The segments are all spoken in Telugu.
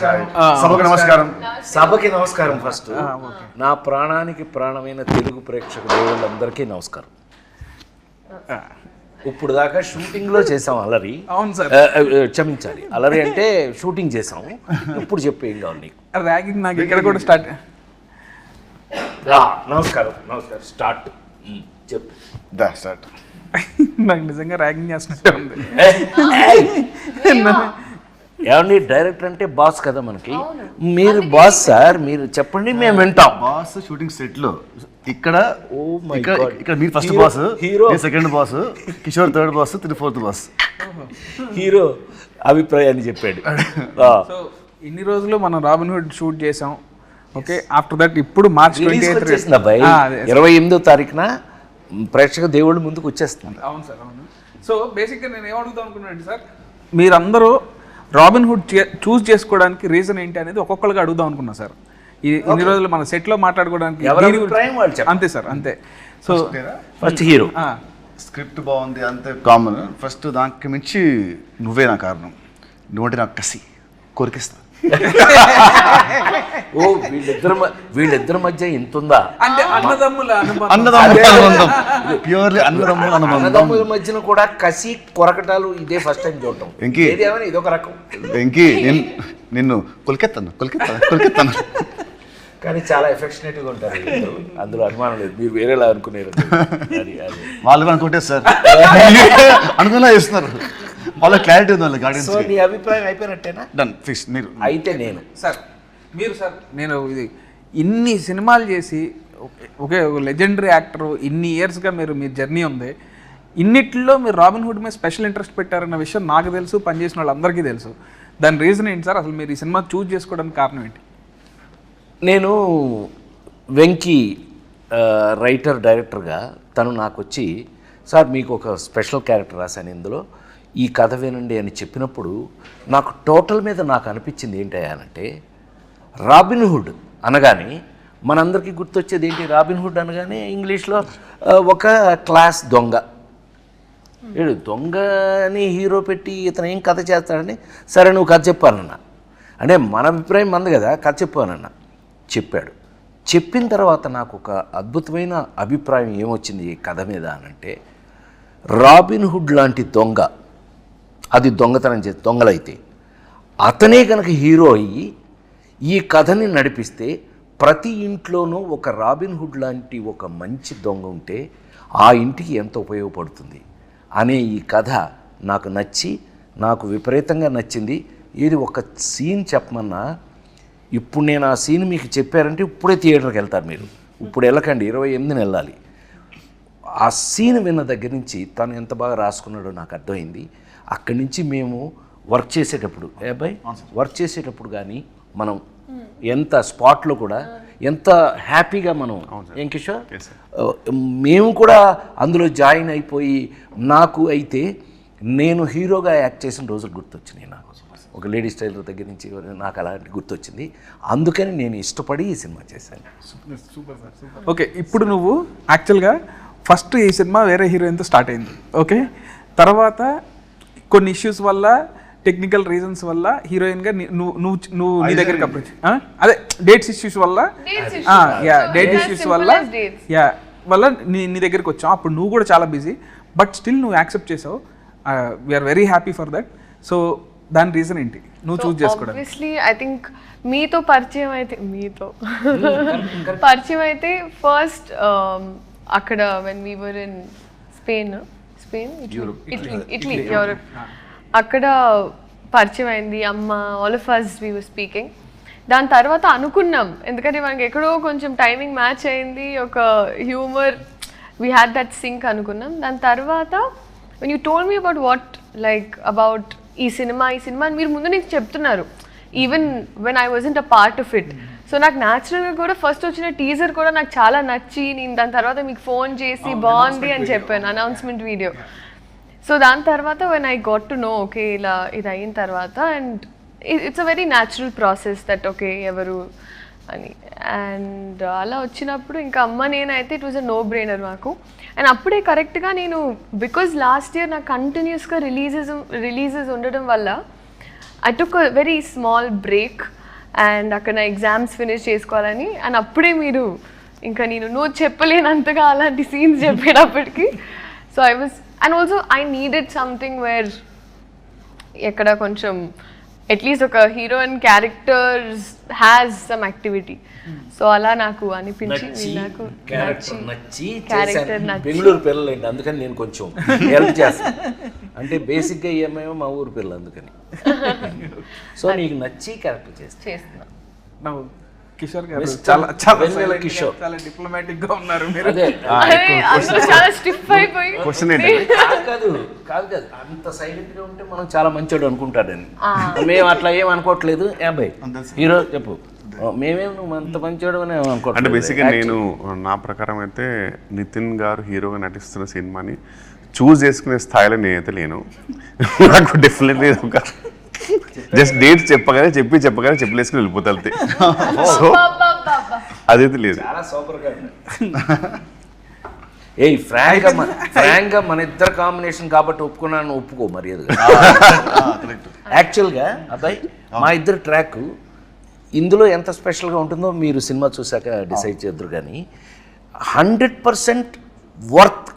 సభకి నమస్కారం. ఫస్ట్ నా ప్రాణానికి ప్రాణమైన తెలుగు ప్రేక్షక దేవుళ్ళందరికీ నమస్కారం. ఇప్పుడు దాకా షూటింగ్ లో చేసాం అలరి. అవును సార్, క్షమించాలి, అలరి అంటే షూటింగ్ చేసాం. ఇప్పుడు చెప్పు ఏం కావాలి నీకు? ర్యాగింగ్ నాకు ఇక్కడ కూడా స్టార్ట్. నమస్కారం స్టార్ట్ చెప్పు. స్టార్ట్. నాకు నిజంగా ర్యాగింగ్ చేస్తున్నట్టే ఉంది. ఏమండి, డైరెక్టర్ అంటే బాస్ కదా మనకి. మీరు బాస్ సార్, మీరు చెప్పండి మేము వింటాం. బాస్ షూటింగ్ సెట్ లో ఇక్కడ God. ఇక్కడ మీరు first boss, hero second boss, Kishore third boss, fourth boss. Hero అభిప్రాయాన్ని చెప్పాడు. సో ఇన్ని రోజులు మనం రాబిన్ హుడ్ షూట్ చేసాం. ఓకే, ఆఫ్టర్ దట్ ఇప్పుడు మార్చ్ 28 అబ్బాయి 28వ తారీఖున ప్రేక్షక దేవుళ్ళు ముందుకు వచ్చేస్తుంది. అవును సార్, అవును. సో బేసిక్గా నేను ఏమడుగుతాం అనుకున్నాను సార్, మీరందరూ రాబిన్ హుడ్ చూస్ చేసుకోవడానికి రీజన్ ఏంటి అనేది ఒక్కొక్కరికి అడుగుదాం అనుకున్నా సార్. ఇన్ని రోజులు మన సెట్లో మాట్లాడుకోవడానికి అంతే సార్, అంతే. సో ఫస్ట్ హీరో స్క్రిప్ట్ బాగుంది అంతే కామన్. ఫస్ట్ దానికి మించి నువ్వే నా కారణం. నువ్వంటే నాకు కసి, కోరికిస్తా. ఓ వీళ్ళిద్దరి మధ్య ఎంత ఉందా? అంటే అన్నదమ్ముల ప్యూర్లీ అన్నదమ్ముల మధ్యన కూడా కసి కొరకటాలు ఇదే ఫస్ట్ టైం చూడటం. ఇదొక రకం. వెంకీ నిన్ను కొలికెత్తాను కానీ చాలా ఎఫెక్షనేట్ గా ఉంటారు అందులో, అనుమానం లేదు. మీరు వేరేలా అనుకునేరు. వాళ్ళు అనుకుంటే సార్ అనుకున్నా చేస్తున్నారు. వాళ్ళ క్లారిటీ ఉంది వాళ్ళ గార్డెన్స్. సో నీ అభిప్రాయం అయిపోయినట్టేనా? Done fix. మీరు అయితే నేను సార్, మీరు సార్, నేను ఇది ఇన్ని సినిమాలు చేసి ఒకే లెజెండరీ యాక్టర్, ఇన్ని ఇయర్స్గా మీ జర్నీ ఉంది. ఇన్నిట్లో మీరు రాబిన్ హుడ్ మీద స్పెషల్ ఇంట్రెస్ట్ పెట్టారన్న విషయం నాకు తెలుసు, పనిచేసిన వాళ్ళందరికీ తెలుసు. దాని రీజన్ ఏంటి సార్? అసలు మీరు ఈ సినిమా చూస్ చేసుకోవడానికి కారణం ఏంటి? నేను వెంకీ రైటర్ డైరెక్టర్గా తను నాకు వచ్చి, సార్ మీకు ఒక స్పెషల్ క్యారెక్టర్ రాశాను ఇందులో, ఈ కథ వినండి అని చెప్పినప్పుడు నాకు టోటల్ మీద నాకు అనిపించింది ఏంటంటే, రాబిన్ హుడ్ అనగానే మనందరికీ గుర్తొచ్చేది ఏంటి? రాబిన్ హుడ్ అనగానే ఇంగ్లీష్లో ఒక క్లాస్ దొంగ. వీడు దొంగని హీరో పెట్టి ఇతను ఏం కథ చేస్తాడని, సరే నువ్వు కథ చెప్పానన్నా అంటే మన అభిప్రాయం మంది కదా, కథ చెప్పానన్నా చెప్పాడు. చెప్పిన తర్వాత నాకు ఒక అద్భుతమైన అభిప్రాయం ఏమొచ్చింది ఈ కథ మీద అనంటే, రాబిన్ హుడ్ లాంటి దొంగ, అది దొంగతనం చేసి దొంగలైతే అతనే కనుక హీరో అయ్యి ఈ కథని నడిపిస్తే ప్రతి ఇంట్లోనూ ఒక రాబిన్ హుడ్ లాంటి ఒక మంచి దొంగ ఉంటే ఆ ఇంటికి ఎంత ఉపయోగపడుతుంది అనే ఈ కథ నాకు నచ్చి, నాకు విపరీతంగా నచ్చింది. ఇది ఒక సీన్ చెప్పమన్నా, ఇప్పుడు నేను ఆ సీన్ మీకు చెప్పారంటే ఇప్పుడే థియేటర్కి వెళ్తారు మీరు. ఇప్పుడు వెళ్ళకండి, 28న వెళ్ళాలి. ఆ సీన్ విన్న దగ్గర నుంచి తను ఎంత బాగా రాసుకున్నాడో నాకు అర్థమైంది. అక్కడి నుంచి మేము వర్క్ చేసేటప్పుడు వర్క్ చేసేటప్పుడు కానీ మనం ఎంత స్పాట్లో కూడా ఎంత హ్యాపీగా మనం, ఏం కిషోర్, మేము కూడా అందులో జాయిన్ అయిపోయి, నాకు అయితే నేను హీరోగా యాక్ట్ చేసిన రోజులు గుర్తొచ్చినాయి. నాకు ఒక లేడీ స్టైలర్ దగ్గర నుంచి నాకు అలాంటి గుర్తొచ్చింది. అందుకని నేను ఇష్టపడి ఈ సినిమా చేశాను. ఓకే, ఇప్పుడు నువ్వు యాక్చువల్గా ఫస్ట్ ఈ సినిమా వేరే హీరోయిన్తో స్టార్ట్ అయింది. ఓకే, తర్వాత కొన్ని ఇష్యూస్ వల్ల, టెక్నికల్ రీజన్స్ వల్ల హీరోయిన్గా నువ్వు నీ దగ్గరికి అప్రోచ్, అదే డేట్స్ ఇష్యూస్ వల్ల, డేట్ ఇష్యూస్ వల్ల నీ దగ్గరికి వచ్చావు. అప్పుడు నువ్వు కూడా చాలా బిజీ, బట్ స్టిల్ నువ్వు యాక్సెప్ట్ చేసావు. We're very happy for that. So దాని రీజన్ ఏంటి నువ్వు చూస్ చేసుకోవడం? ఆబ్వియస్లీ ఐ థింక్ మీతో పరిచయం అయితే ఫస్ట్ అక్కడ when we were in Spain, Italy, Europe, అక్కడ పరిచయం అయింది. అమ్మ, all of us we were speaking. దాని తర్వాత అనుకున్నాం, ఎందుకంటే మనకి ఎక్కడో కొంచెం టైమింగ్ మ్యాచ్ అయింది, ఒక humour, we had that sync అనుకున్నాం. దాని తర్వాత when you told me about what like about ఈ సినిమా అని మీరు ముందు నుంచి చెప్తున్నారు, even when I wasn't a part of it. So నాకు న్యాచురల్గా కూడా ఫస్ట్ వచ్చిన టీజర్ కూడా నాకు చాలా నచ్చి, నేను దాని తర్వాత మీకు ఫోన్ చేసి బాగుంది అని చెప్పాను, అనౌన్స్మెంట్ వీడియో. సో దాని తర్వాత when I got to know, okay ఇలా ఇది అయిన తర్వాత, and it's a very natural process that okay ఎవరు అని. అండ్ అలా వచ్చినప్పుడు ఇంకా అమ్మ నేనైతే it was a no brainer మాకు. అండ్ అప్పుడే కరెక్ట్గా నేను, బికాజ్ లాస్ట్ ఇయర్ నాకు కంటిన్యూస్గా రిలీజెస్ ఉండడం వల్ల I took a very small break and అక్కడ నా ఎగ్జామ్స్ ఫినిష్ చేసుకోవాలని అండ్ అప్పుడే మీరు ఇంకా నువ్వు చెప్పలేనంతగా అలాంటి సీన్స్ చెప్పేటప్పటికి so I was and also I needed something where ఎక్కడ కొంచెం అట్లీస్ట్ ఒక heroine characters has some activity so అలా నాకు అనిపించి నాకు క్యారెక్టర్ నచ్చి బెంగళూరు పిల్లలండి అందుకని నేను కొంచెం హెల్ప్ చేస్తాను అంటే బేసిక్గా ఏమేమో మా ఊరు పిల్లలు అందుకని సో నీకు నచ్చి క్యారెక్టర్ చేస్తున్నా కిషోర్ గారు చాలా చాలా కిషోర్ చాలా డిప్లొమాటిక్ గా ఉన్నారు మీరు. అదే అందరూ చాలా స్టిఫ్ అయిపోయి క్వశ్చన్ ఏంటి కాదు అంత సైలెంట్ గా ఉంటే మనం చాలా మంచోడు అనుకుంటాడని మేము అట్లా ఏం అనుకోవట్లేదు అబ్బాయి హీరో చెప్పు మేమేం నువ్వు అంత మంచోడు అని అంటే అనుకోవట్లేదు బేసిక్గా నేను నా ప్రకారం అయితే నితిన్ గారు హీరోగా నటిస్తున్న సినిమాని చూస్ చేసుకునే స్థాయిలో నేనైతే లేను. నాకు డెఫినెట్లీ ఒక జస్ట్ డేట్ చెప్పగానే చెప్పలేసుకుని వెళ్ళిపోతా అంతే. సో అదైతే లేదు. చాలా సూపర్ గా ఏయ్ ఫ్రాంక్ గా మన ఇద్దరు కాంబినేషన్ కాబట్టి ఒప్పుకున్నాను ఒప్పుకో మర్యాదగా. యాక్చువల్గా అబ్బాయి మా ఇద్దరు ట్రాక్ ఇందులో ఎంత స్పెషల్గా ఉంటుందో మీరు సినిమా చూసాక డిసైడ్ చేద్దరు కానీ 100% వర్త్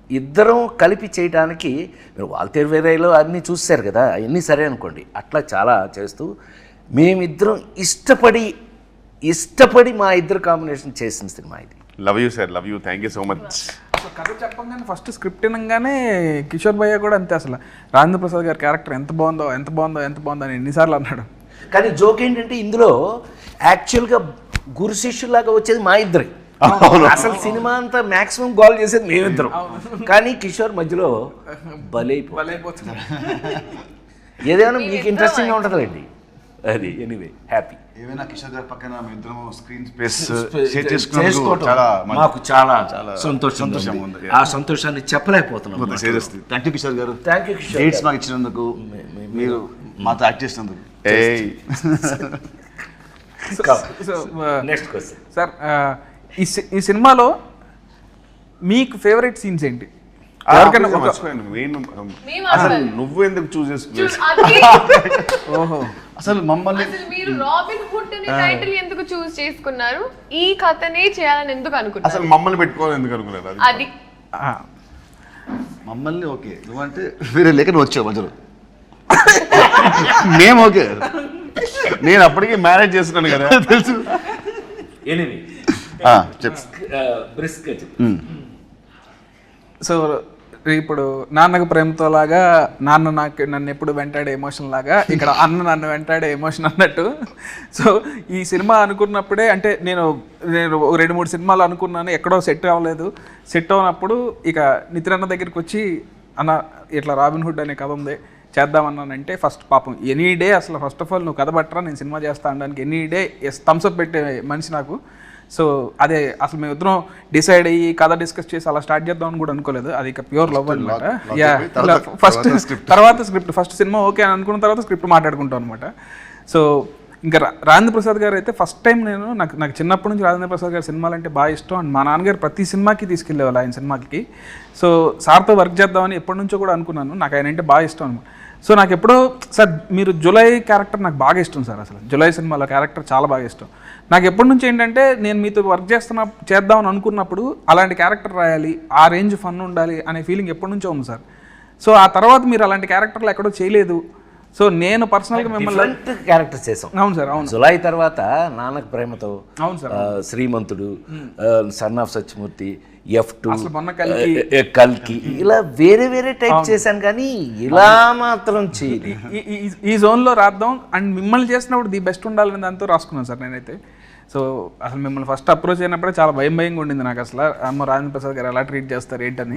ఇద్దరం కలిపి చేయడానికి మీరు వాల్తేరు వేరేలో అన్నీ చూశారు కదా అవన్నీ సరే అనుకోండి అట్లా చాలా చేస్తూ మేమిద్దరం ఇష్టపడి మా ఇద్దరు కాంబినేషన్ చేసిన సినిమా ఇది. Love you sir, love you, thank you so much. కథ చెప్పంగానే ఫస్ట్ స్క్రిప్ట్ వినగానే కిషోర్ భయ్య కూడా అంతే అసలు రాజేంద్ర ప్రసాద్ గారి క్యారెక్టర్ ఎంత బాగుందో అని ఎన్నిసార్లు అన్నాడు. కానీ జోక్ ఏంటంటే ఇందులో యాక్చువల్గా గురు శిష్యులాగా వచ్చేది మా ఇద్దరే. అసలు సినిమా అంతా మాక్సిమం గోల్ చేసేది మేమిద్దరం. కానీ కిషోర్ మధ్యలో బలైపోతుంది. ఏదైనా మీకు ఇంట్రెస్టింగ్గా ఉంటుందండి అది. ఎనీవే హ్యాపీ ఏమైనా కిషోర్ గారి పక్కన మేము ఇద్దరం స్క్రీన్ స్పేస్ చేసుకోవటం మాకు చాలా సంతోషం ఉంది. ఆ సంతోషాన్ని చెప్పలేకపోతున్నాం. థ్యాంక్ యూ కిషోర్ గారు, థ్యాంక్ యూ కిషోర్. డేట్స్ మాకు ఇచ్చినందుకు, మీరు మాతో యాక్ట్ చేసినందుకు. నెక్స్ట్ క్వశ్చన్ సార్, ఈ సినిమాలో మీకు ఫేవరెట్ సీన్స్ ఏంటి? అసలు నువ్వు ఎందుకు చూస్ చేసుకున్నావు? ఓహో, అసలు మమ్మల్ని మీరు రాబిన్ హుడ్ అనే టైటిల్ ఎందుకు చూస్ చేసుకున్నారు? ఈ కథనే చేయాలని ఎందుకు అనుకున్నారు? అసలు మమ్మల్ని పెట్టుకోవాలని ఎందుకు అనుకున్నారు? అది మమ్మల్ని ఓకే నువ్వంటే వేరే లేక నువ్వు వచ్చావు మధ్యలో. మేము ఓకే, నేను అప్పటికే మ్యారేజ్ చేస్తున్నాను కదా తెలుసు. ఎనీవే చెప్పు. బ్రిస్క్ సో ఇప్పుడు నాన్నకు ప్రేమతో లాగా నాన్న నన్ను ఎప్పుడు వెంటాడే ఎమోషన్ లాగా ఇక్కడ అన్న నన్ను వెంటాడే ఎమోషన్ అన్నట్టు. సో ఈ సినిమా అనుకున్నప్పుడే అంటే నేను 2-3 సినిమాలు అనుకున్నాను, ఎక్కడో సెట్ అవ్వలేదు. సెట్ అవ్వనప్పుడు ఇక నితిన్ అన్న దగ్గరికి వచ్చి అన్న ఇట్లా రాబిన్ హుడ్ అనే కథ ఉంది చేద్దామన్నానంటే ఫస్ట్ పాపం ఎనీ డే అసలు ఫస్ట్ ఆఫ్ ఆల్ నువ్వు కథ పట్టరా నేను సినిమా చేస్తా అనడానికి ఎనీ డే థమ్స్అప్ పెట్టే మనిషి నాకు. సో అదే అసలు మేము ఇద్దరం డిసైడ్ అయ్యి కథ డిస్కస్ చేసి అలా స్టార్ట్ చేద్దామని కూడా అనుకోలేదు. అది ఇక ప్యూర్ లవ్ అనమాట. తర్వాత స్క్రిప్ట్ ఫస్ట్ సినిమా ఓకే అని అనుకున్న తర్వాత స్క్రిప్ట్ మాట్లాడుకుంటాం అనమాట. సో ఇంకా రాజేంద్ర ప్రసాద్ గారు అయితే ఫస్ట్ టైం నాకు చిన్నప్పటి నుంచి రాజేంద్ర ప్రసాద్ గారి సినిమాలు అంటే బాగా ఇష్టం. అండ్ మా నాన్నగారు ప్రతి సినిమాకి తీసుకెళ్ళేవాళ్ళు ఆయన సినిమాకి. సో సార్తో వర్క్ చేద్దామని ఎప్పటి నుంచో కూడా అనుకున్నాను. నాకు ఆయన అంటే బాగా ఇష్టం అనమాట. సో నాకు ఎప్పుడో సార్ మీరు జులై క్యారెక్టర్ నాకు బాగా ఇష్టం సార్. అసలు జులై సినిమాలో క్యారెక్టర్ చాలా బాగా ఇష్టం నాకు. ఎప్పటి నుంచి ఏంటంటే నేను మీతో వర్క్ చేద్దామని అనుకున్నప్పుడు అలాంటి క్యారెక్టర్ రాయాలి, ఆ రేంజ్ ఫన్ ఉండాలి అనే ఫీలింగ్ ఎప్పటి నుంచో ఉంది సార్. సో ఆ తర్వాత మీరు అలాంటి క్యారెక్టర్లు ఎక్కడో చేయలేదు. సో నేను పర్సనల్గా మిమ్మల్ని క్యారెక్టర్ చేసాం. అవును సార్, అవును. జులై తర్వాత నాన్నకు ప్రేమతో, అవును sir, Srimanthudu, son of Satyamurthy, F2, కల్కి, ఇలా వేరే టైప్ చేశాను కానీ ఇలా మాత్రం చేయలేదు. ఈ జోన్లో రాద్దాం అండ్ మిమ్మల్ని చేసినప్పుడు ది బెస్ట్ ఉండాలని దాంతో రాసుకున్నాను సార్ నేనైతే. సో అసలు మిమ్మల్ని ఫస్ట్ అప్రోచ్ అయినప్పుడే చాలా భయంగా ఉండింది నాకు. అసలు అమ్మ రాజేంద్ర ప్రసాద్ గారు ఎలా ట్రీట్ చేస్తారు ఏంటని.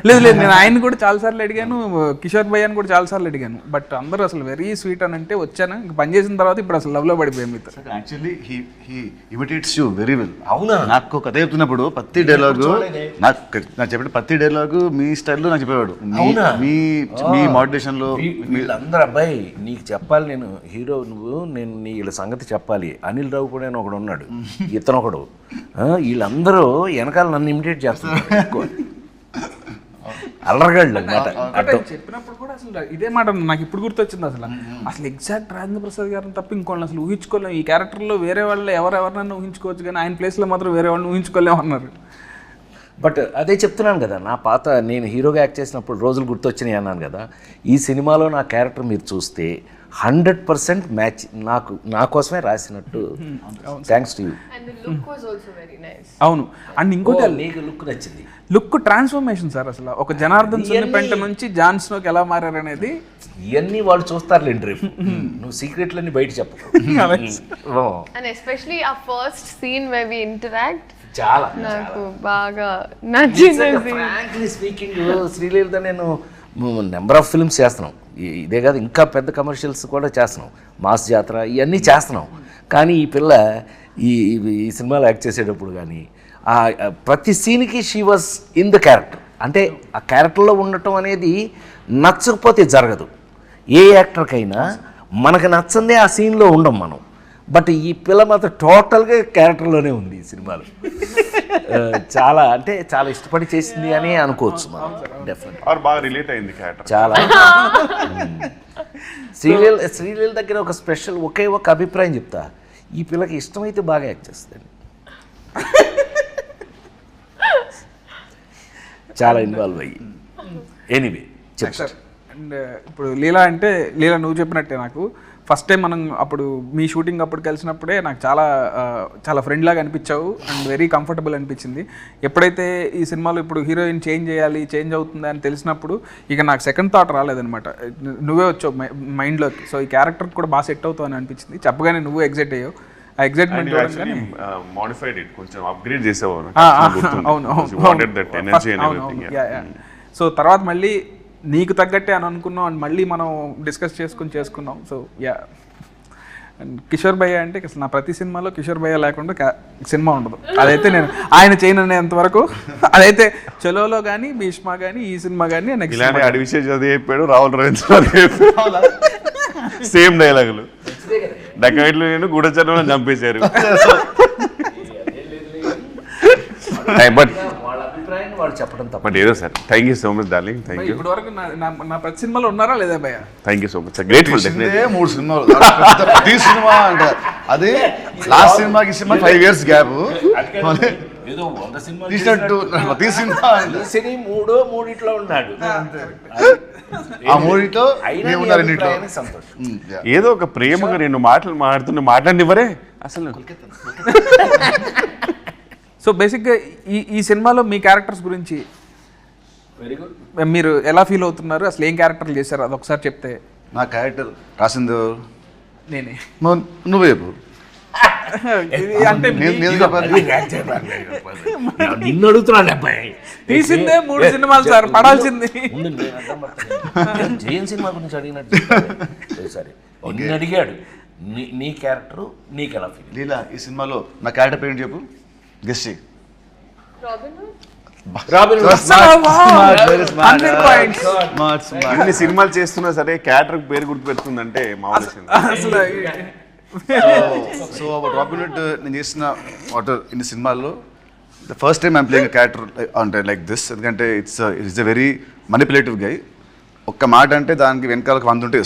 లేదు నేను ఆయన కూడా చాలాసార్లు అడిగాను, కిషోర్ భయ్యాని కూడా చాలాసార్లు అడిగాను. బట్ అందరూ అసలు వెరీ స్వీట్ అని అంటే వచ్చాను. ఇంక పని చేసిన తర్వాత ఇప్పుడు అసలు లవ్లో పడిపోయాం మీతో. Actually he imitates you very well. అవునా? నాకు కథ చెప్తున్నప్పుడు ప్రతి డైలాగు నాకు చెప్పిన ప్రతి డైలాగు మీ స్టైల్లో నాకు చెప్పేవాడు. మీ మాడ్యులేషన్లో వీళ్ళందరూ అబ్బాయి నీకు చెప్పాలి, నేను హీరో నువ్వు, నేను వీళ్ళ సంగతి చెప్పాలి. అనిల్ రావు కూడా ఒకడు ఉన్నాడు, ఇతను ఒకడు, వీళ్ళందరూ వెనకాల నన్ను ఇమిటేట్ చేస్తున్నారు. అల్లరగాళ్ళు అనమాట. అంటే చెప్పినప్పుడు కూడా అసలు ఇదే మాట నాకు ఇప్పుడు గుర్తొచ్చింది. అసలు ఎగ్జాక్ట్ రాజేంద్ర ప్రసాద్ గారిని తప్ప ఇంకోళ్ళని అసలు ఊహించుకోలేము. ఈ క్యారెక్టర్లో వేరే వాళ్ళు ఎవరెవరినైనా ఊహించుకోవచ్చు, కానీ ఆయన ప్లేస్లో మాత్రం వేరే వాళ్ళని ఊహించుకోలేము అన్నారు. బట్ అదే చెప్తున్నాను కదా, నా పాత నేను హీరోగా యాక్ట్ చేసినప్పుడు రోజులు గుర్తొచ్చినాయి అన్నాను కదా. ఈ సినిమాలో నా క్యారెక్టర్ మీరు చూస్తే 100% మ్యాచ్, నా కోసమే రాసినట్టు. Thanks to you. And the look was also very nice. అవును. అండ్ ఇంకోటి నీకు లుక్ నచ్చింది. లుక్ ట్రాన్స్ఫర్మేషన్ సార్, అసలు ఒక జనార్దన్ సున్నిపెంట నుంచి జాన్ స్నోకి ఎలా మారారనేది ఇవన్నీ వాళ్ళు చూస్తారులేండి రేపు. నువ్వు సీక్రెట్లన్నీ బయట చెప్పు. And especially our first scene where we interact, చాలా నాకు బాగా నచ్చింది. ఫ్రాంక్లీ స్పీకింగ్, శ్రీలీలతో నేను నెంబర్ ఆఫ్ ఫిల్మ్స్ చేస్తున్నాం. ఇదే కాదు, ఇంకా పెద్ద కమర్షియల్స్ కూడా చేస్తున్నాం, మాస్ జాతర ఇవన్నీ చేస్తున్నాం. కానీ ఈ పిల్ల ఈ సినిమాలో యాక్ట్ చేసేటప్పుడు కానీ ప్రతి సీన్కి she was in the character. అంటే ఆ క్యారెక్టర్లో ఉండటం అనేది నచ్చకపోతే జరగదు. ఏ యాక్టర్కైనా మనకు నచ్చందే ఆ సీన్లో ఉండం మనం. బట్ ఈ పిల్ల మాత్రం టోటల్గా క్యారెక్టర్లోనే ఉంది ఈ సినిమాలో. చాలా అంటే చాలా ఇష్టపడి చేసింది అని అనుకోవచ్చు మనం. డెఫినెట్ బాగా రిలేట్ అయింది క్యారెక్టర్ చాలా. శ్రీలీల దగ్గర ఒక స్పెషల్ ఒకే ఒక అభిప్రాయం చెప్తా, ఈ పిల్లకి ఇష్టమైతే బాగా యాక్ట్ చేస్తుంది. చాలా ఇన్వాల్వ్ అయ్యి. Anyway sir. అండ్ ఇప్పుడు లీలా అంటే, లీలా నువ్వు చెప్పినట్టే నాకు ఫస్ట్ టైం మనం అప్పుడు మీ షూటింగ్ అప్పుడు కలిసినప్పుడే నాకు చాలా చాలా ఫ్రెండ్ లాగా అనిపించావు అండ్ వెరీ కంఫర్టబుల్ అనిపించింది. ఎప్పుడైతే ఈ సినిమాలో ఇప్పుడు హీరోయిన్ చేంజ్ అవుతుంది అని తెలిసినప్పుడు ఇక నాకు సెకండ్ థాట్ రాలేదనమాట. నువ్వే వచ్చావు మైండ్లోకి. సో ఈ క్యారెక్టర్ కూడా బాగా సెట్ అవుతావు అని అనిపించింది. చెప్పగానే నువ్వు ఎగ్జైట్ అయ్యావు. ఆ ఎగ్జైట్మెంట్ మోడిఫైడ్ ఇట్, కొంచెం అప్గ్రేడ్ చేసావు. సో తర్వాత మళ్ళీ నీకు తగ్గట్టే అని అనుకున్నాం అండ్ మళ్ళీ మనం డిస్కస్ చేసుకున్నాం. So yeah. అండ్ కిషోర్ భయ్య అంటే అసలు నా ప్రతి సినిమాలో కిషోర్ భయ్య లేకుండా సినిమా ఉండదు. అదైతే నేను ఆయన చేయనంత వరకు అదైతే చలోలో కానీ, భీష్మ కానీ, ఈ సినిమా కానీ ఇలాంటి అడివిషయం చదివి చెప్పాడు, రాహుల్ రవీంద్ర సేమ్ డైలాగులు. డకైట్లు నేను గూఢచర్మలో చంపేశారు. బట్ వాళ్ళు చెప్పడం తప్ప. బట్ ఏదో sir, thank you so much darling. Thank you. ఇప్పటి వరకు నా ప్రతి సినిమాలో ఉన్నారా లేదా భయ్య? Thank you so much, grateful. 3 సినిమాలు ప్రతి సినిమా అంటే అదే లాస్ట్ సినిమాకి 5 years గ్యాప్ ఏదో 100 సినిమాలు తీసినట్టు ప్రతి సినిమా సినీ మూడిట్లో ఉన్నాడు. ఆ మూడిట్లో సంతోషం. ఏదో ఒక ప్రేమగా నేను మాట్లాడినివ్వరే అసలు. సో బేసిక్గా ఈ సినిమాలో మీ క్యారెక్టర్స్ గురించి వెరీ గుడ్. మీరు ఎలా ఫీల్ అవుతున్నారు, అసలు ఏం క్యారెక్టర్లు చేశారు అది ఒకసారి చెప్తే. నా క్యారెక్టర్ రాసింది నేనే. నువ్వే చెప్పు. అంటే నిన్ను అడుగుతున్నాను అబ్బాయి. తీసిందే 3 సినిమాలు సార్, పడాల్సింది. జయన్ సినిమా గురించి అడిగినట్టు సరే, నిన్ను అడిగాడు. నీ క్యారెక్టర్ నీకు ఎలా ఫీల్? లీలా, ఈ సినిమాలో నా క్యారెక్టర్ పేరు చెప్పు, గెస్ చేయి. ఇన్ని సినిమాలు చేస్తున్నా సరే క్యారెక్టర్ పేరు గుర్తు పెడుతుందంటే మామూలు. సో రాబిన్ హుడ్ నేను చేసిన ఇన్ని సినిమాల్లో the first time I'm playing character అంటే లైక్ దిస్. ఎందుకంటే ఇట్స్ ఎ వెరీ మనిపులేటివ్ గై. ఒక్క మాట అంటే దానికి వెనకాలకు 100 ఉంటాయి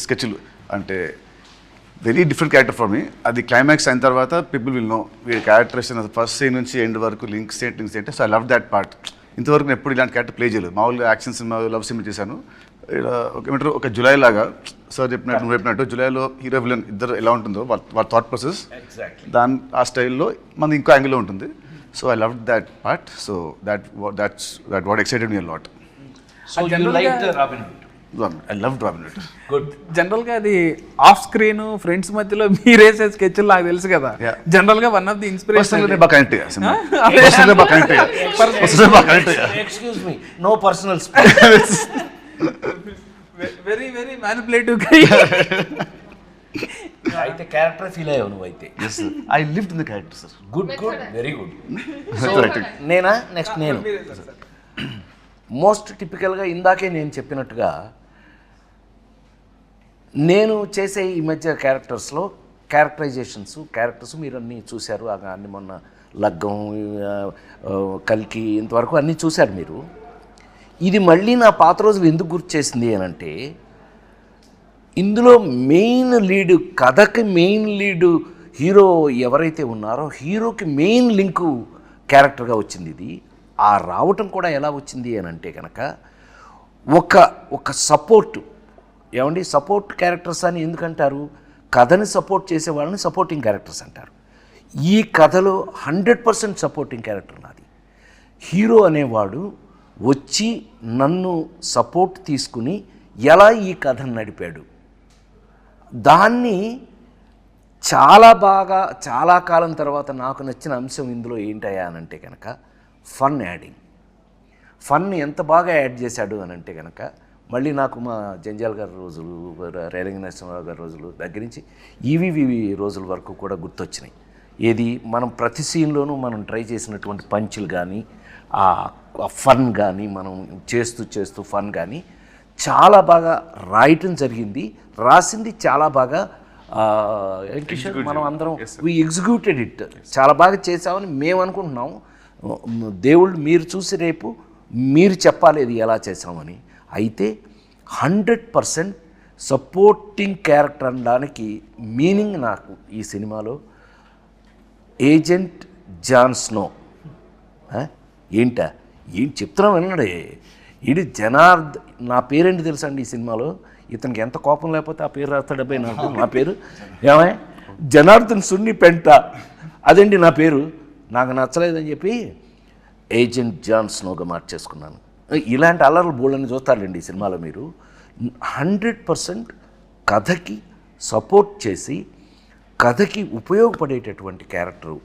స్కెచ్లు అంటే very different character for me. అది క్లైమాక్స్ అయిన తర్వాత పీపుల్ విల్ నో వీడి క్యారెక్టరేషన్ ఫస్ట్ సీన్ నుంచి ఎండ్ వరకు లింక్స్ ఏంటి. So I love that part. ఇంతవరకు నేను ఎప్పుడు ఇలాంటి క్యారెక్టర్ ప్లే చేయలేదు. మామూలుగా యాక్షన్ సినిమా, లవ్ సినిమా చేశాను. ఏమంటారు, ఒక జులై లాగా సార్ చెప్పినట్టు, నువ్వు చెప్పినట్టు జులైలో హీరో విలన్ ఇద్దరు ఎలా ఉంటుందో వాళ్ళ థాట్ ప్రాసెస్, దాని ఆ స్టైల్లో మనది ఇంకో యాంగిల్లో ఉంటుంది. So I love that part. So that's what excited me a lot. So you liked Robin Hood? I loved Robin Hood. Good. జనరల్గా అది ఆఫ్ స్క్రీన్ ఫ్రెండ్స్ మధ్యలో మీరేసే స్కెచ్లు నాకు తెలుసు కదా. జనరల్గా one of the inspiration. Excuse me, no personal very very manipulative. అయితే క్యారెక్టర్ ఫీల్ అయ్యావు నువ్వు అయితే. Yes, I lived in the character, sir. Good, very good. నేనా నెక్స్ట్ నేను మోస్ట్ టిపికల్గా ఇందాకే నేను చెప్పినట్టుగా నేను చేసే ఈ మధ్య క్యారెక్టర్స్ మీరు అన్నీ చూశారు. అన్ని మొన్న లగ్గం, కల్కి ఇంతవరకు అన్నీ చూశారు మీరు. ఇది మళ్ళీ నా పాత రోజులు ఎందుకు గుర్తు చేసింది అని అంటే, ఇందులో మెయిన్ లీడు, కథకి మెయిన్ లీడు హీరో ఎవరైతే ఉన్నారో హీరోకి మెయిన్ లింకు క్యారెక్టర్గా వచ్చింది ఇది. ఆ రావటం కూడా ఎలా వచ్చింది అని అంటే కనుక ఒక సపోర్టు, ఏమండి సపోర్ట్ క్యారెక్టర్స్ అని ఎందుకంటారు? కథని సపోర్ట్ చేసే వాళ్ళని సపోర్టింగ్ క్యారెక్టర్స్ అంటారు. ఈ కథలో 100% సపోర్టింగ్ క్యారెక్టర్ నాది. హీరో అనేవాడు వచ్చి నన్ను సపోర్ట్ తీసుకుని ఎలా ఈ కథను నడిపాడు, దాన్ని చాలా బాగా చాలా కాలం తర్వాత నాకు నచ్చిన అంశం ఇందులో ఏంటయ్యా అని అంటే కనుక ఫన్ యాడింగ్. ఫన్ ఎంత బాగా యాడ్ చేశాడు అని అంటే కనుక మళ్ళీ నాకు మా జంజాల్ గారి రోజులు, రేలంగి నరసింహరావు గారి రోజులు దగ్గర నుంచి ఈవీవి రోజుల వరకు కూడా గుర్తొచ్చినాయి. ఏది మనం ప్రతి సీన్లోనూ మనం ట్రై చేసినటువంటి పంచులు కానీ, ఆ ఫన్ కానీ, మనం చేస్తూ ఫన్ కానీ చాలా బాగా రాయటం జరిగింది. రాసింది చాలా బాగా కిషోర్, మనం అందరం వీ ఎగ్జిక్యూటెడ్ ఇట్, చాలా బాగా చేసామని మేము అనుకుంటున్నాం. దేవుళ్ళు మీరు చూసి రేపు మీరు చెప్పాలి ఇది ఎలా చేసామని. అయితే 100% సపోర్టింగ్ క్యారెక్టర్ అనడానికి మీనింగ్ నాకు ఈ సినిమాలో ఏజెంట్ జాన్ స్నో. ఏంటా ఏం చెప్తున్నాం విన్నాడే, ఇది నా పేరేంటి తెలుసా అండి ఈ సినిమాలో? ఇతనికి ఎంత కోపం లేకపోతే ఆ పేరు రాస్తాడబ్బాయి నాకు. నా పేరు ఏమై జనార్దన్ సున్ని పెంట, అదండి నా పేరు. నాకు నచ్చలేదని చెప్పి ఏజెంట్ జాన్ స్నోగా మార్చేసుకున్నాను. ఇలాంటి అల్లర్లు బోళ్ళని చూస్తారండి ఈ సినిమాలో మీరు. 100% కథకి సపోర్ట్ చేసి కథకి ఉపయోగపడేటటువంటి క్యారెక్టర్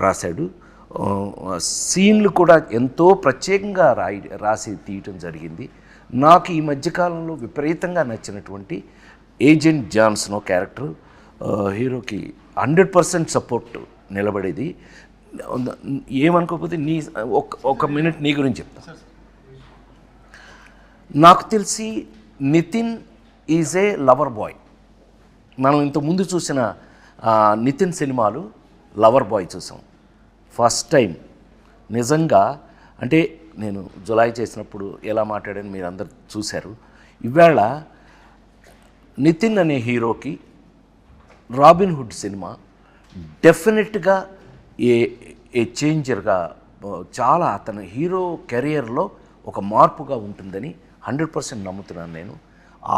రాశాడు. సీన్లు కూడా ఎంతో ప్రత్యేకంగా రాసి తీయటం జరిగింది. నాకు ఈ మధ్యకాలంలో విపరీతంగా నచ్చినటువంటి ఏజెంట్ జాన్ స్నో క్యారెక్టర్ హీరోకి 100% సపోర్ట్ నిలబడేది. ఏమనుకోకపోతే ఒక మినిట్ నీ గురించి చెప్తా. నాకు తెలిసి Nithin is a lover boy. మనం ఇంతకుముందు చూసిన నితిన్ సినిమాలు లవర్ బాయ్ చూసాం. ఫస్ట్ టైం నిజంగా అంటే నేను జులై చేసినప్పుడు ఎలా మాట్లాడాను మీరు అందరు చూశారు. ఇవాళ నితిన్ అనే హీరోకి రాబిన్ హుడ్ సినిమా డెఫినెట్గా ఏ చేంజర్గా, చాలా అతని హీరో కెరియర్లో ఒక మార్పుగా ఉంటుందని 100% నమ్ముతున్నాను నేను.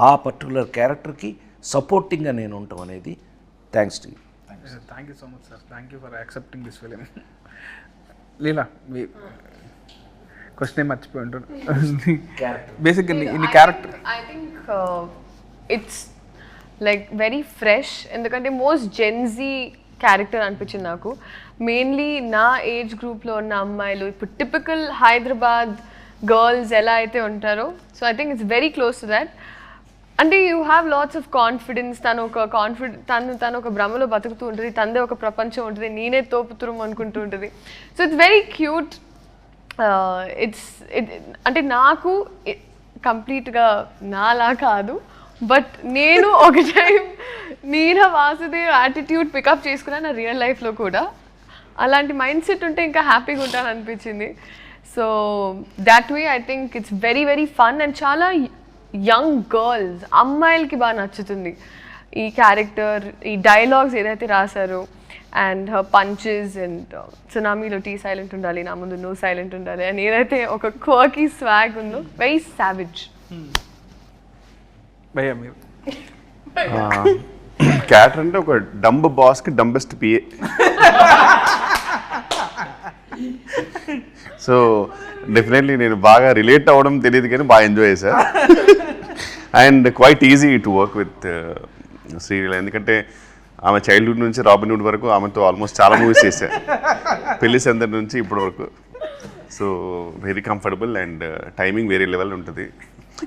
ఆ పర్టికులర్ క్యారెక్టర్కి సపోర్టింగ్గా నేను ఉండటం అనేది thanks to you. Thank you so much sir. Thank you for accepting this film. Leela, me question మర్చిపోయి ఉంటారు. బేసిక్గా ఇన్ని character I think it's like very fresh. ఎందుకంటే మోస్ట్ జెన్జీ క్యారెక్టర్ అనిపించింది నాకు. మెయిన్లీ నా ఏజ్ గ్రూప్లో ఉన్న అమ్మాయిలు, ఇప్పుడు టిపికల్ హైదరాబాద్ గర్ల్స్ ఎలా అయితే ఉంటారో, so I think it's very close to that. అంటే you have lots of confidence. తను ఒక భ్రమలో బతుకుతూ ఉంటుంది, తనదే ఒక ప్రపంచం ఉంటుంది, నేనే తోపుతురం అనుకుంటూ ఉంటుంది. So it's very cute. అంటే నాకు కంప్లీట్గా నాలా కాదు, బట్ నేను ఒక టైం మీరా వాసుదేవ్ యాటిట్యూడ్ పికప్ చేసుకున్నాను నా రియల్ లైఫ్లో కూడా. అలాంటి మైండ్ సెట్ ఉంటే ఇంకా హ్యాపీగా ఉంటాను అనిపించింది. So that way I think it's very very fun and చాలా యంగ్ గర్ల్స్, అమ్మాయిలకి బాగా నచ్చుతుంది ఈ క్యారెక్టర్. ఈ డైలాగ్స్ ఏదైతే రాశారో అండ్ హర్ పంచెస్ అండ్ సునామీలో టీ సైలెంట్ ఉండాలి, నా ముందు నో సైలెంట్ ఉండాలి అని ఏదైతే ఒక క్వర్కీ స్వాగ్ ఉందో, వెరీ సావిజ్. భయ్యా మీరు క్యారెక్టర్ అంటే ఒక డంబ్ బాస్కి డంబెస్ట్ పిఏ. సో డెఫినెట్లీ నేను బాగా రిలేట్ అవ్వడం తెలియదు కానీ బాగా ఎంజాయ్ చేశా. And quiet easy to work with Sreeleela, ఎందుకంటే ఆమె చైల్డ్హుడ్ నుంచి రాబిన్హుడ్ వరకు ఆమెతో ఆల్మోస్ట్ చాలా మూవీస్ చేశా, పెళ్లి సందడి నుంచి ఇప్పటి వరకు. So very comfortable and timing వేరే లెవెల్ ఉంటుంది.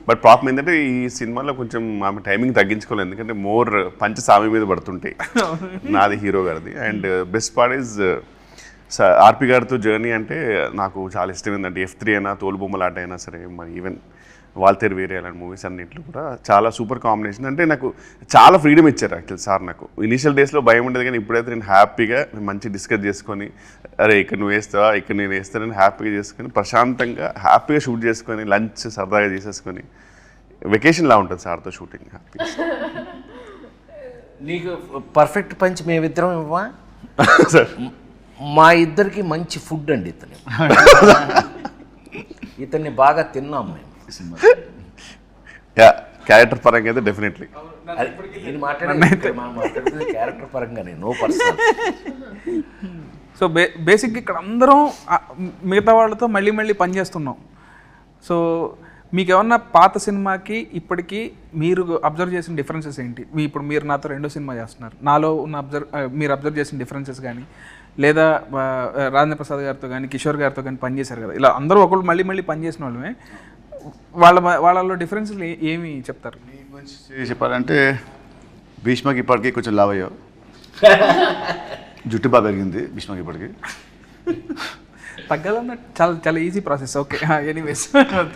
బట్ ప్రాబ్లం ఏంటంటే ఈ సినిమాలో కొంచెం ఆమె టైమింగ్ తగ్గించుకోలేదు, ఎందుకంటే మోర్ పంచెస్ ఆమె మీద పడుతుంటాయి, నాది హీరో గారిది. అండ్ బెస్ట్ పార్ట్ ఈజ్ ఆర్పి గారితో జర్నీ అంటే నాకు చాలా ఇష్టం. ఏంటంటే F3 అయినా, తోలుబొమ్మలాట అయినా సరే, మరి ఈవెన్ వాల్తేరు వేరే అలాంటి మూవీస్ అన్నింటిలో కూడా చాలా సూపర్ కాంబినేషన్. అంటే నాకు చాలా ఫ్రీడమ్ ఇచ్చారు యాక్చువల్ సార్. నాకు ఇనీషియల్ డేస్లో భయం ఉండేది, కానీ ఇప్పుడైతే నేను హ్యాపీగా మంచి డిస్కస్ చేసుకొని, అరే ఇక్కడ నువ్వు వేస్తావా, ఇక్కడ నేను వేస్తానని హ్యాపీగా చేసుకొని, ప్రశాంతంగా హ్యాపీగా షూట్ చేసుకొని, లంచ్ సరదాగా చేసేసుకొని, వెకేషన్లా ఉంటుంది సార్తో షూటింగ్ హ్యాపీగా. నీకు పర్ఫెక్ట్ పంచ్ మేమిద్దరం ఇవ్వా సార్ మా ఇద్దరికి మంచి ఫుడ్ అండి ఇతన్ని బాగా తిన్నాం మేము. క్యారెక్టర్ పరంగా అయితే డెఫినెట్లీ. నేను మాట్లాడేది క్యారెక్టర్ పరంగానే, నో పర్సనల్. సో బేసిక్గా ఇక్కడ అందరం మిగతా వాళ్ళతో మళ్ళీ మళ్ళీ పనిచేస్తున్నాం. సో మీకు ఏమన్నా పాత సినిమాకి ఇప్పటికీ మీరు అబ్జర్వ్ చేసిన డిఫరెన్సెస్ ఏంటి? ఇప్పుడు మీరు నాతో 2వ సినిమా చేస్తున్నారు, నాలో ఉన్న మీరు అబ్జర్వ్ చేసిన డిఫరెన్సెస్ కానీ, లేదా రాజేంద్ర ప్రసాద్ గారితో కానీ కిషోర్ గారితో కానీ పనిచేశారు కదా, ఇలా అందరూ ఒకళ్ళు మళ్ళీ మళ్ళీ పనిచేసిన వాళ్ళమే, వాళ్ళలో డిఫరెన్స్లు ఏమి చెప్తారు? నీ గురించి చెప్పాలంటే భీష్మకి ఇప్పటికీ కొంచెం లావ్ అయ్యావు, జుట్టు బాగా పెరిగింది భీష్మకి ఇప్పటికి. తగ్గాలన్న చాలా చాలా ఈజీ ప్రాసెస్. ఓకే, ఎనీవేస్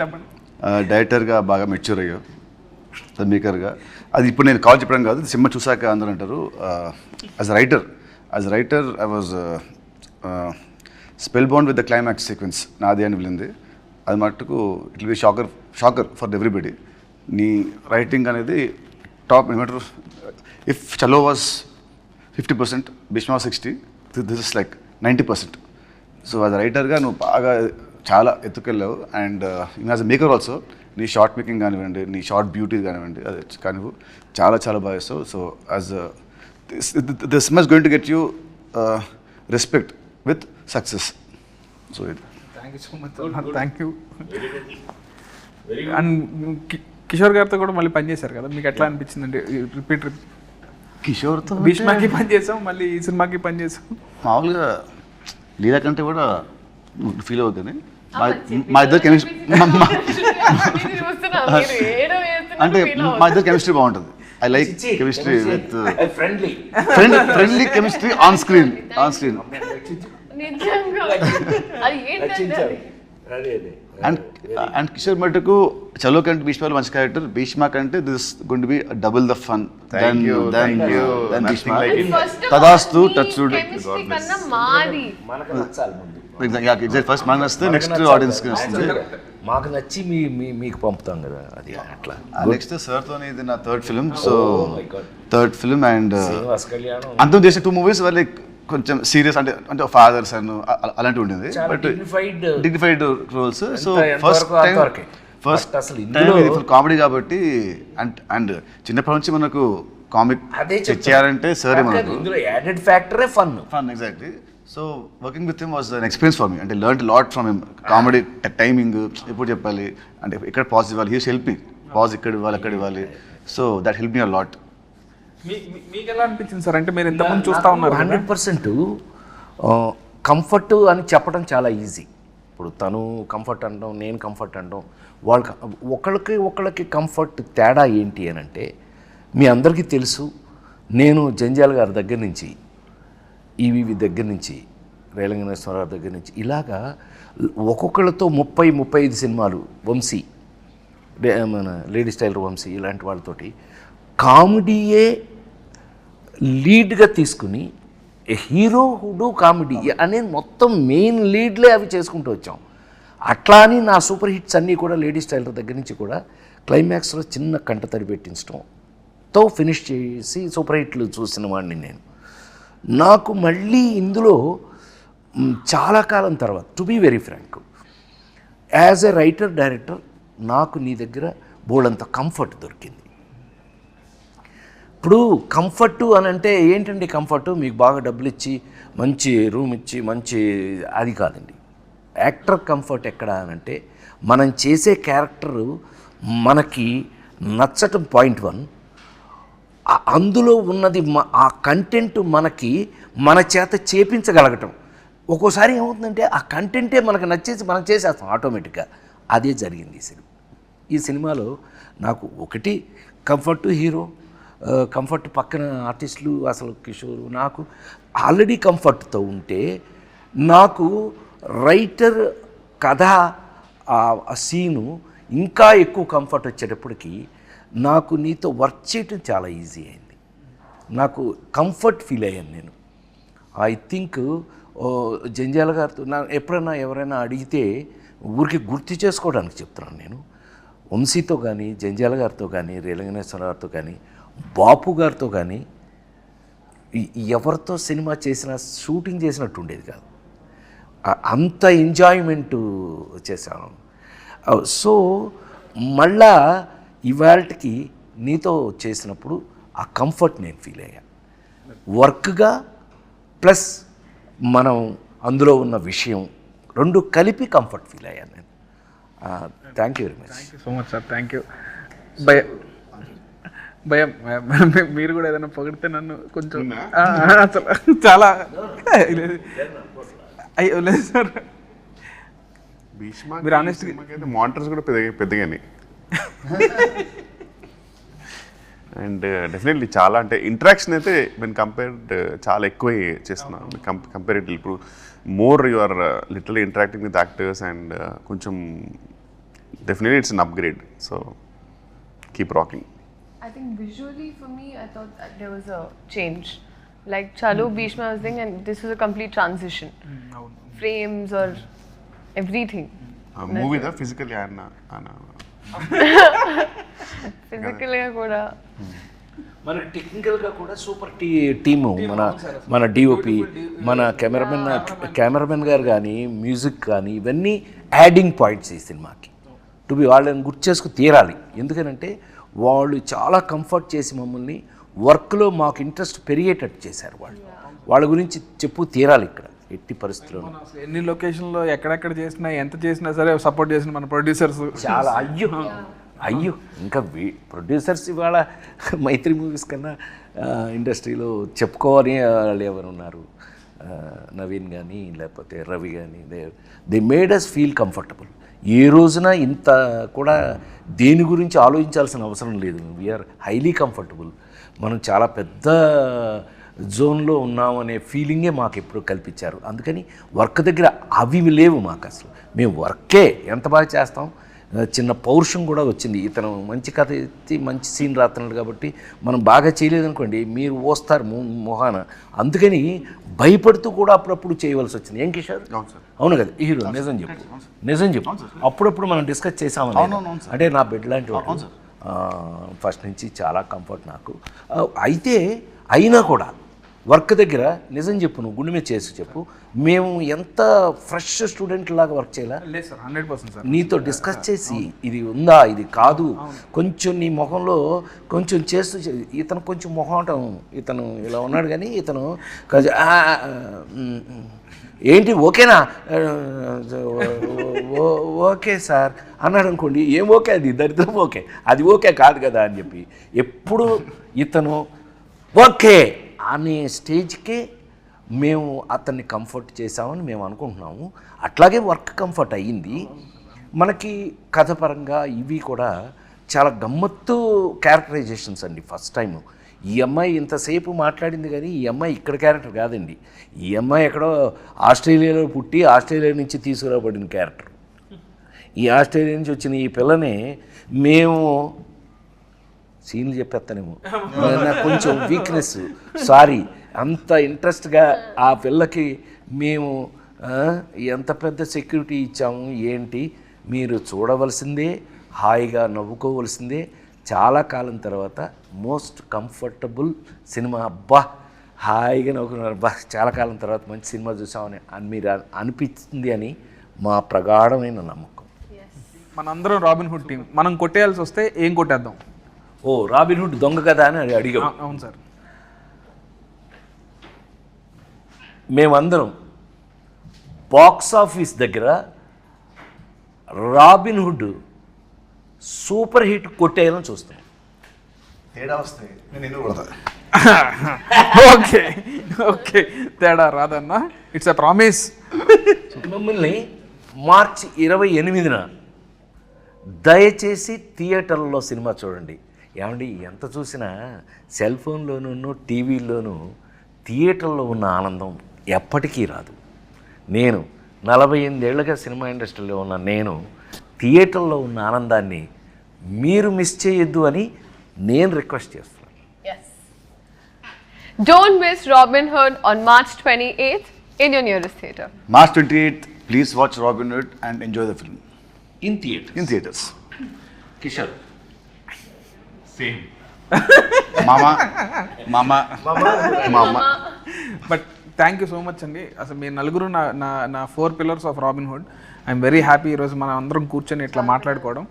చెప్పండి. డైరెక్టర్గా బాగా మెచ్యూర్ అయ్యావు, మేకర్గా. అది ఇప్పుడు నేను కాల్ చెప్పడం కాదు, సినిమా చూసాక అందరూ అంటారు. As writer I was spellbound with the climax sequence నాది అని వెళ్ళింది. అది మట్టుకు it will be shocker for everybody. నీ రైటింగ్ అనేది టాప్. ఏమంటారు, if Chalo was 50%, Bheeshma 60, this is like 90%. So as రైటర్గా నువ్వు బాగా చాలా ఎత్తుకెళ్ళావు. And as a maker also నీ షార్ట్ మేకింగ్ కానివ్వండి, నీ షార్ట్ బ్యూటీ కానివ్వండి, అది కానివ్వు చాలా చాలా బాగా చేస్తావు. So as this cinema is going to get you respect with success. So ఇది. Thank you so much. Thank you. And Kishore గారితో కూడా మళ్ళీ పనిచేశారు కదా, మీకు ఎట్లా అనిపించిందండి? రిపీట్ కిషోర్తో భీష్మకి పనిచేసాం, మళ్ళీ ఈ సినిమాకి పనిచేసాం. మామూలుగా లీలా కంటే కూడా ఫీల్ అవుతుంది. మా ఇద్దరు కెమిస్ట్రీ అంటే మా ఇద్దరు కెమిస్ట్రీ బాగుంటుంది. I like chemistry with friendly chemistry on screen. And Kishore మటుకు చలో కంటే భీష్మలో మంచి క్యారెక్టర్, భీష్మ కంటే this going to be double the fun then Bheeshma. తదాస్తు టచ్వుడ్. ఫస్ట్ మనకు వస్తే నెక్స్ట్ ఆడియన్స్కి వస్తుంది. మాకు నచ్చి మీకు పంపుతాం కదా, అది అట్లా. నెక్స్ట్ సార్తో ఇది నా third film. So third film and అంతం చేసిన 2 మూవీస్ వల్ల కొంచెం సీరియస్, అంటే ఫాదర్స్ అండ్ అలాంటివి ఉండేది, but dignified roles. So first అసలు ఫుల్ కామెడీ కాబట్టి. అండ్ చిన్నప్పటి నుంచి మనకు కామిక్ చేయాలంటే సరే మనకు యాడెడ్ ఫ్యాక్టరే fun. Exactly. So working with him was an experience for me. అంటే learn lot from him. Comedy timing ఎప్పుడు చెప్పాలి, అంటే ఎక్కడ పాజ్ ఇవ్వాలి, హీ హెల్ప్ మీ. పాజ్ ఇక్కడ ఇవ్వాలి, అక్కడ ఇవ్వాలి. So that help me a lot. మీకు ఎలా అనిపించింది సార్? అంటే మీరు ఎంతమంది చూస్తూ ఉన్నారు? 100% కంఫర్ట్ అని చెప్పడం చాలా ఈజీ. ఇప్పుడు తను కంఫర్ట్ అంటాం, నేను కంఫర్ట్ అంటాం. ఒకళ్ళకి కంఫర్ట్ తేడా ఏంటి అని అంటే, మీ అందరికీ తెలుసు, నేను జంజాల్ గారి దగ్గర నుంచి, ఈవీవి దగ్గర నుంచి, రేలంగనేశ్వరరావు దగ్గర నుంచి, ఇలాగా ఒక్కొక్కళ్ళతో 30-35 సినిమాలు, వంశీ, మన లేడీస్ టైలర్ వంశీ, ఇలాంటి వాళ్ళతోటి కామెడీయే లీడ్గా తీసుకుని హీరో హుడు కామెడీ అనే మొత్తం మెయిన్ లీడ్లే అవి చేసుకుంటూ వచ్చాం. అట్లా అని నా సూపర్ హిట్స్ అన్నీ కూడా లేడీస్ టైలర్ దగ్గర నుంచి కూడా క్లైమాక్స్లో చిన్న కంట తడి పెట్టించడంతో ఫినిష్ చేసి సూపర్ హిట్లు చూసిన వాడిని నేను. నాకు మళ్ళీ ఇందులో చాలా కాలం తర్వాత, to be very frank, as a writer director నాకు నీ దగ్గర బోల్డంత కంఫర్ట్ దొరికింది. ఇప్పుడు కంఫర్టు అని అంటే ఏంటండి కంఫర్టు? మీకు బాగా డబ్బులు ఇచ్చి మంచి రూమ్ ఇచ్చి మంచి, అది కాదండి. యాక్టర్ కంఫర్ట్ ఎక్కడ అని అంటే, మనం చేసే క్యారెక్టరు మనకి నచ్చటం పాయింట్ 1, అందులో ఉన్నది ఆ కంటెంట్ మనకి మన చేత చేపించగలగటం. ఒక్కోసారి ఏమవుతుందంటే ఆ కంటెంటే మనకు నచ్చేసి మనం చేసేస్తాం ఆటోమేటిక్గా. అదే జరిగింది ఈ సినిమాలో. నాకు ఒకటి కంఫర్ట్ హీరో, కంఫర్ట్ పక్కన ఆర్టిస్టులు, అసలు కిషోర్, నాకు ఆల్రెడీ కంఫర్ట్తో ఉంటే, నాకు రైటర్ కథ ఆ సీను ఇంకా ఎక్కువ కంఫర్ట్ వచ్చేటప్పటికి నాకు నీతో వర్క్ చేయటం చాలా ఈజీ అయింది. నాకు కంఫర్ట్ ఫీల్ అయ్యాను నేను. ఐ థింక్ జంజాల గారితో ఎప్పుడైనా ఎవరైనా అడిగితే ఊరికి గుర్తు చేసుకోవడానికి చెప్తున్నాను నేను. వంశీతో కానీ, జంజాల గారితో కానీ, రేలంగనేశ్వర గారితో కానీ, బాపు గారితో కానీ ఎవరితో సినిమా చేసినా షూటింగ్ చేసినట్టు ఉండేది కాదు. అంత ఎంజాయ్మెంట్ చేశాను. సో మళ్ళా ఇవాళకి నీతో చేసినప్పుడు ఆ కంఫర్ట్ నేను ఫీల్ అయ్యా. వర్క్గా ప్లస్ మనం అందులో ఉన్న విషయం రెండు కలిపి కంఫర్ట్ ఫీల్ అయ్యాను నేను. Thank you very much. Thank you so much sir. Thank you. భయం మీరు కూడా ఏదైనా పొగిడితే నన్ను కొంచెం అసలు చాలా అయ్యో లేదు సార్. భీష్మ మీరు honest మానిటర్స్ కూడా పెద్దగానే అండ్ డెఫినెట్లీ చాలా అంటే ఇంటరాక్షన్ అయితే నేను కంపేర్డ్ చాలా ఎక్కువ చేస్తున్నాను కంపేరిటివ్. ఇప్పుడు more you are literally interacting with actors and కొంచెం definitely it's an upgrade. So keep rocking. I think visually for me, I thought that there was a change. Like Chalo Bhishma was thing, and this was a complete transition. Frames or everything. మూవీదా ఫిజికల్లీ ఆయన Physically కూడా. మన టెక్నికల్గా కూడా సూపర్ టీము. మన డిఓపి, మన కెమెరామెన్ గారు కానీ, మ్యూజిక్ కానీ, ఇవన్నీ యాడింగ్ పాయింట్స్ ఈ సినిమాకి. టు బి వాళ్ళని గుర్తు చేసుకు తీరాలి. ఎందుకనంటే వాళ్ళు చాలా కంఫర్ట్ చేసి మమ్మల్ని వర్క్లో మాకు ఇంట్రెస్ట్ పెరిగేటట్టు చేశారు. వాళ్ళ గురించి చెప్పు తీరాలి ఇక్కడ ఎట్టి పరిస్థితుల్లో. ఎన్ని లొకేషన్లో ఎక్కడెక్కడ చేసినా ఎంత చేసినా సరే సపోర్ట్ చేసిన మన ప్రొడ్యూసర్స్ చాలా అయ్యో ఇంకా ప్రొడ్యూసర్స్ ఇవాళ మైత్రి మూవీస్ కన్నా ఇండస్ట్రీలో చెప్పుకోవాలి వాళ్ళు ఎవరు ఉన్నారు. నవీన్ కానీ లేకపోతే రవి కానీ they made us feel comfortable. ఏ రోజున ఇంత కూడా దేని గురించి ఆలోచించాల్సిన అవసరం లేదు. We are highly comfortable. మనం చాలా పెద్ద జోన్లో ఉన్నామనే ఫీలింగే మాకు ఎప్పుడు కల్పించారు. అందుకని వర్క్ దగ్గర అవి లేవు మాకు అసలు. మేము వర్కే ఎంత బాగా చేస్తాం. చిన్న పౌరుషం కూడా వచ్చింది. ఇతను మంచి కథ ఎత్తి మంచి సీన్ రాస్తున్నాడు కాబట్టి మనం బాగా చేయలేదనుకోండి మీరు వస్తారు మొహాన. అందుకని భయపడుతూ కూడా అప్పుడప్పుడు చేయవలసి వచ్చింది. ఏం కిషోర్? అవును కదా హీరో? నిజం చెప్పు. అప్పుడప్పుడు మనం డిస్కస్ చేసామని. అంటే నా బెడ్ లాంటి వాడు ఫస్ట్ నుంచి చాలా కంఫర్ట్ నాకు. అయితే అయినా కూడా వర్క్ దగ్గర నిజం చెప్పు, నువ్వు గుండె మీద చేసి చెప్పు, మేము ఎంత ఫ్రెష్ స్టూడెంట్ లాగా వర్క్ చేయాలా? లేదు సార్, 100% సార్. నీతో డిస్కస్ చేసి ఇది ఉందా ఇది కాదు కొంచెం నీ మొహంలో కొంచెం చేస్తూ ఇతను కొంచెం మొహం ఇతను ఇలా ఉన్నాడు కానీ ఇతను ఏంటి ఓకేనా ఓకే సార్ అన్నాడు అనుకోండి. ఏం ఓకే అది దరిద్రం ఓకే, అది ఓకే కాదు కదా అని చెప్పి ఎప్పుడు ఇతను ఓకే అనే స్టేజ్కే మేము అతన్ని కంఫర్ట్ చేసామని మేము అనుకుంటున్నాము. అట్లాగే వర్క్ కంఫర్ట్ అయ్యింది మనకి. కథ పరంగా ఇవి కూడా చాలా గమ్మత్తు క్యారెక్టరైజేషన్స్ అండి. ఫస్ట్ టైం ఈ అమ్మాయి ఇంతసేపు మాట్లాడింది కానీ ఈ అమ్మాయి ఇక్కడ క్యారెక్టర్ కాదండి. ఈ అమ్మాయి ఎక్కడో ఆస్ట్రేలియాలో పుట్టి ఆస్ట్రేలియా నుంచి తీసుకురాబడిన క్యారెక్టర్. ఈ ఆస్ట్రేలియా నుంచి వచ్చిన ఈ పిల్లని మేము సీన్లు చెప్పేస్తానేమో, నాకు కొంచెం వీక్నెస్, సారీ. అంత ఇంట్రెస్ట్గా ఆ పిల్లకి మేము ఎంత పెద్ద సెక్యూరిటీ ఇచ్చాము ఏంటి మీరు చూడవలసిందే, హాయిగా నవ్వుకోవలసిందే. చాలా కాలం తర్వాత మోస్ట్ కంఫర్టబుల్ సినిమా. అబ్బా హాయిగా నవ్వుకున్నారు, అబ్బా చాలా కాలం తర్వాత మంచి సినిమా చూసామని మీరు అనిపిస్తుంది అని మా ప్రగాఢమైన నమ్మకం. మనందరం రాబిన్ హుడ్ టీం. మనం కొట్టేయాల్సి వస్తే ఏం కొట్టేద్దాం? ఓ రాబిన్ హుడ్ దొంగ కదా అని అడిగాం. అవును సార్. మేమందరం బాక్స్ ఆఫీస్ దగ్గర రాబిన్ హుడ్ సూపర్ హిట్ కొట్టేయాలని చూస్తాం. తేడా వస్తాయి నేను ఎందుకు కొడతా? ఓకే ఓకే, తేడా రాదన్నా, ఇట్స్ ఎ ప్రామిస్. మిమ్మల్ని మార్చి 28న దయచేసి థియేటర్లో సినిమా చూడండి. ఏమండి ఎంత చూసినా సెల్ ఫోన్లోనూ టీవీల్లోనూ థియేటర్లో ఉన్న ఆనందం ఎప్పటికీ రాదు. నేను 48 ఏళ్ళుగా సినిమా ఇండస్ట్రీలో ఉన్న నేను థియేటర్లో ఉన్న ఆనందాన్ని మీరు మిస్ చేయొద్దు అని నేను రిక్వెస్ట్ చేస్తున్నాను. Yes. Don't miss Robin Hood on March 28th in your nearest theatre. March 28th, please watch Robin Hood and enjoy the film in theatre. in theaters. Kishore Mama. But thank you so much అండి. అసలు మీ నలుగురు నా 4 pillars of robin hood. I'm very happy ఈరోజు మనం అందరం కూర్చొని ఇట్లా మాట్లాడుకోవడం.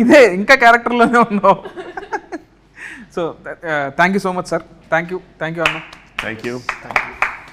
ఇదే ఇంకా క్యారెక్టర్లోనే ఉన్నావు. So thank you so much sir. Thank you అన్న. Thank you.